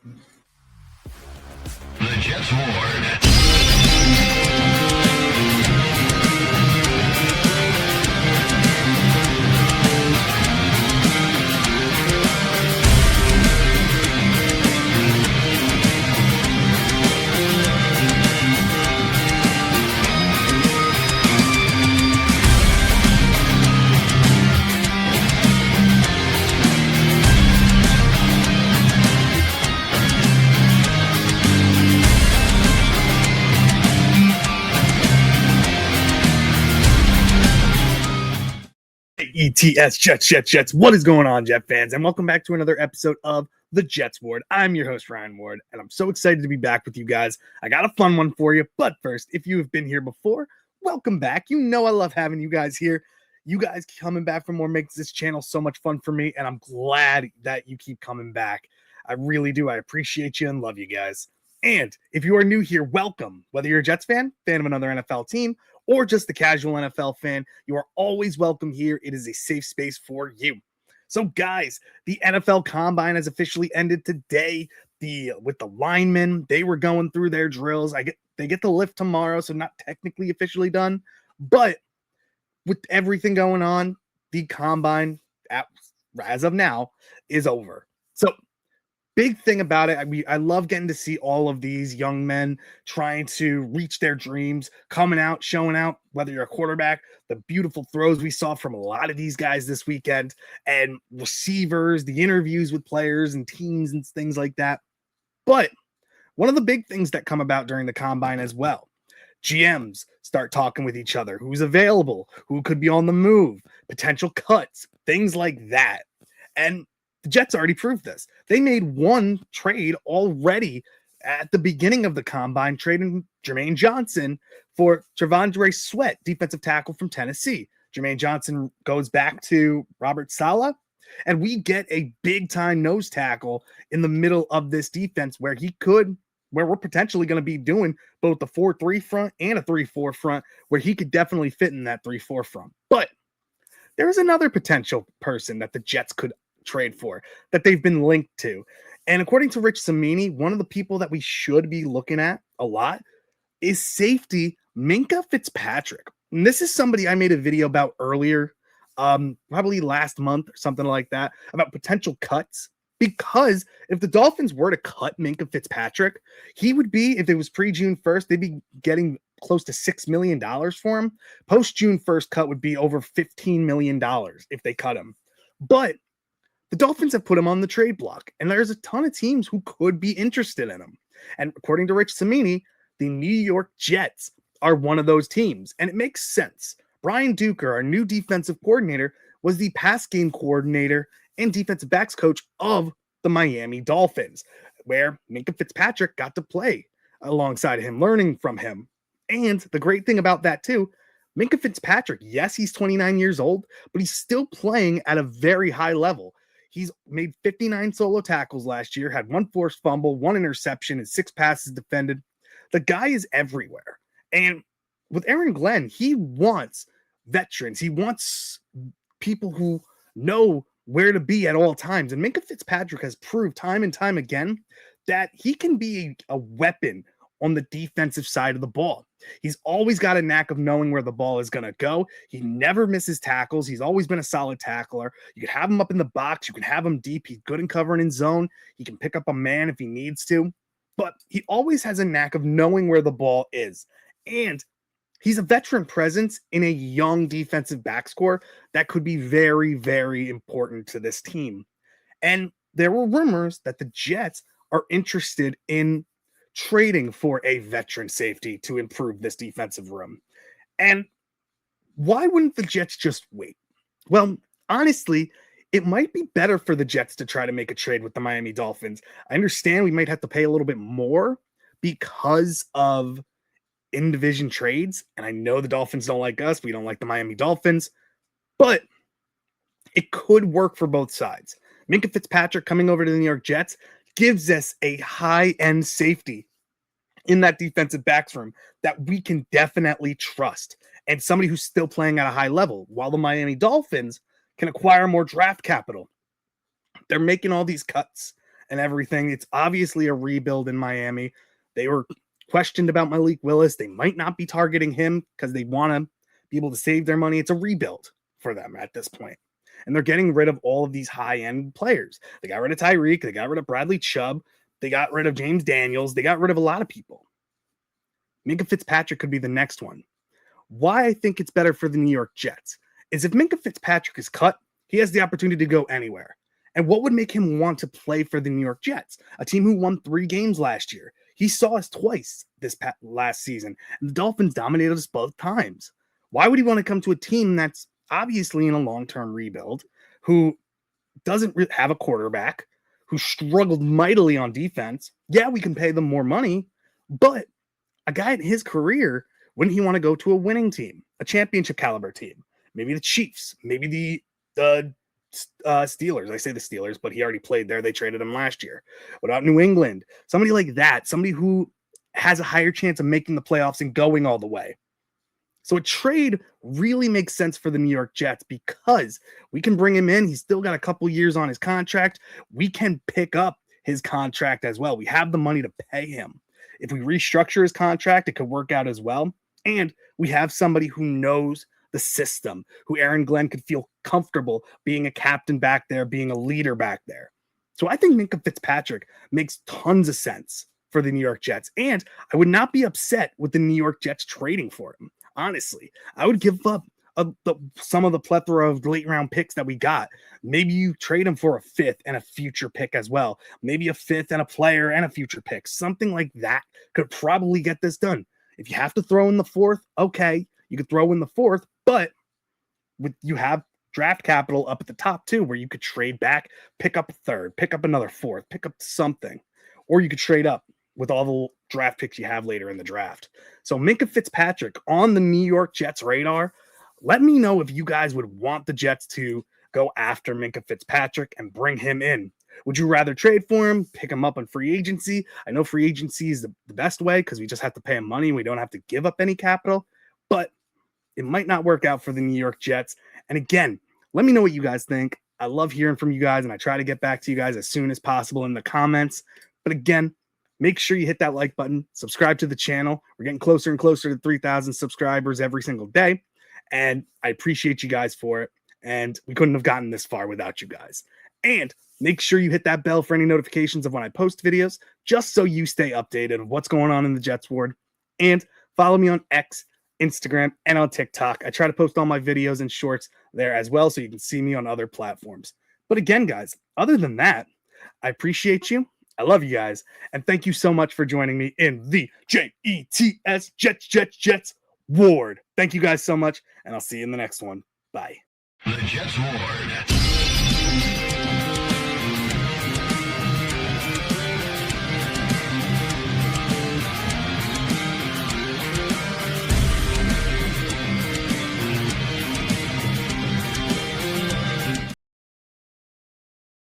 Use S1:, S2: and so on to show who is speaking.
S1: The Jets Ward.
S2: ETS Jets. What is going on, Jet fans? And welcome back to another episode of the Jets Ward. I'm your host, Ryan Ward, and I'm so excited to be back with you guys. I got a fun one for you, but first, if you have been here before, welcome back. You know I love having you guys here. You guys coming back for more makes this channel so much fun for me, and I'm glad that you keep coming back. I really do. I appreciate you and love you guys. And if you are new here, welcome. Whether you're a Jets fan of another NFL team, or just the casual NFL fan, you are always welcome here. It is a safe space for you. So, guys, the NFL Combine has officially ended today. With the linemen, they were going through their drills. They get the lift tomorrow, so not technically officially done. But with everything going on, the Combine, as of now, is over. So, big thing about it, I love getting to see all of these young men trying to reach their dreams, coming out, showing out, whether you're a quarterback, the beautiful throws we saw from a lot of these guys this weekend, and receivers, the interviews with players and teams and things like that. But one of the big things that come about during the Combine as well, GMs start talking with each other, who's available, who could be on the move, potential cuts, things like that. And the Jets already proved this. They made one trade already at the beginning of the Combine, trading Jermaine Johnson for Trevondre Sweat, defensive tackle from Tennessee. Jermaine Johnson goes back to Robert Saleh, and we get a big-time nose tackle in the middle of this defense where we're potentially going to be doing both the 4-3 front and a 3-4 front, where he could definitely fit in that 3-4 front. But there's another potential person that the Jets could trade for that they've been linked to. And according to Rich Cimini, one of the people that we should be looking at a lot is safety Minkah Fitzpatrick. And this is somebody I made a video about earlier, probably last month or something like that, about potential cuts. Because if the Dolphins were to cut Minkah Fitzpatrick, he would be, if it was pre-June 1st, they'd be getting close to $6 million for him. Post-June 1st cut would be over $15 million if they cut him. But the Dolphins have put him on the trade block, and there's a ton of teams who could be interested in him. And according to Rich Cimini, the New York Jets are one of those teams, and it makes sense. Brian Duker, our new defensive coordinator, was the pass game coordinator and defensive backs coach of the Miami Dolphins, where Minkah Fitzpatrick got to play alongside him, learning from him. And the great thing about that, too, Minkah Fitzpatrick, yes, he's 29 years old, but he's still playing at a very high level. He's made 59 solo tackles last year, had one forced fumble, one interception, and 6 passes defended. The guy is everywhere. And with Aaron Glenn, he wants veterans. He wants people who know where to be at all times. And Minkah Fitzpatrick has proved time and time again that he can be a weapon on the defensive side of the ball. He's always got a knack of knowing where the ball is going to go. He never misses tackles. He's always been a solid tackler. You can have him up in the box. You can have him deep. He's good in covering in zone. He can pick up a man if he needs to. But he always has a knack of knowing where the ball is. And he's a veteran presence in a young defensive backs core that could be very, very important to this team. And there were rumors that the Jets are interested in trading for a veteran safety to improve this defensive room. And why wouldn't the Jets just wait? Well, honestly, it might be better for the Jets to try to make a trade with the Miami Dolphins. I understand we might have to pay a little bit more because of in-division trades, and I know the Dolphins don't like us. We don't like the Miami Dolphins, but it could work for both sides. Minkah Fitzpatrick coming over to the New York Jets gives us a high-end safety in that defensive backs room that we can definitely trust, and somebody who's still playing at a high level, while the Miami Dolphins can acquire more draft capital. They're making all these cuts, and everything. It's obviously a rebuild in Miami. They were questioned about Malik Willis. They might not be targeting him because they want to be able to save their money. It's a rebuild for them at this point. And they're getting rid of all of these high-end players. They got rid of Tyreek. They got rid of Bradley Chubb. They got rid of James Daniels. They got rid of a lot of people. Minkah Fitzpatrick could be the next one. Why I think it's better for the New York Jets is if Minkah Fitzpatrick is cut, he has the opportunity to go anywhere. And what would make him want to play for the New York Jets, a team who won 3 games last year? He saw us twice last season, and the Dolphins dominated us both times. Why would he want to come to a team that's obviously in a long-term rebuild, who doesn't have a quarterback, who struggled mightily on defense? Yeah, we can pay them more money, but a guy in his career, wouldn't he want to go to a winning team, a championship caliber team? Maybe the Chiefs, maybe the Steelers. I say the Steelers, but he already played there. They traded him last year. What about New England? Somebody like that, somebody who has a higher chance of making the playoffs and going all the way. So a trade really makes sense for the New York Jets because we can bring him in. He's still got a couple years on his contract. We can pick up his contract as well. We have the money to pay him. If we restructure his contract, it could work out as well. And we have somebody who knows the system, who Aaron Glenn could feel comfortable being a captain back there, being a leader back there. So I think Minkah Fitzpatrick makes tons of sense for the New York Jets. And I would not be upset with the New York Jets trading for him. Honestly, I would give up some of the plethora of late round picks that we got. Maybe you trade him for a 5th and a future pick as well. Maybe a 5th and a player and a future pick. Something like that could probably get this done. If you have to throw in the 4th, okay, you could throw in the 4th, but you have draft capital up at the top too, where you could trade back, pick up a 3rd, pick up another 4th, pick up something, or you could trade up with all the draft picks you have later in the draft. So Minkah Fitzpatrick on the New York Jets radar. Let me know if you guys would want the Jets to go after Minkah Fitzpatrick and bring him in. Would you rather trade for him, pick him up on free agency? I know free agency is the best way because we just have to pay him money and we don't have to give up any capital, but it might not work out for the New York Jets. And again, let me know what you guys think. I love hearing from you guys, and I try to get back to you guys as soon as possible in the comments. But again, make sure you hit that like button, subscribe to the channel. We're getting closer and closer to 3,000 subscribers every single day, and I appreciate you guys for it. And we couldn't have gotten this far without you guys. And make sure you hit that bell for any notifications of when I post videos, just so you stay updated of what's going on in the Jets Ward. And follow me on X, Instagram, and on TikTok. I try to post all my videos and shorts there as well, so you can see me on other platforms. But again, guys, other than that, I appreciate you. I love you guys. And thank you so much for joining me in the JETS Jets Ward. Thank you guys so much, and I'll see you in the next one. Bye.
S1: The Jets Ward.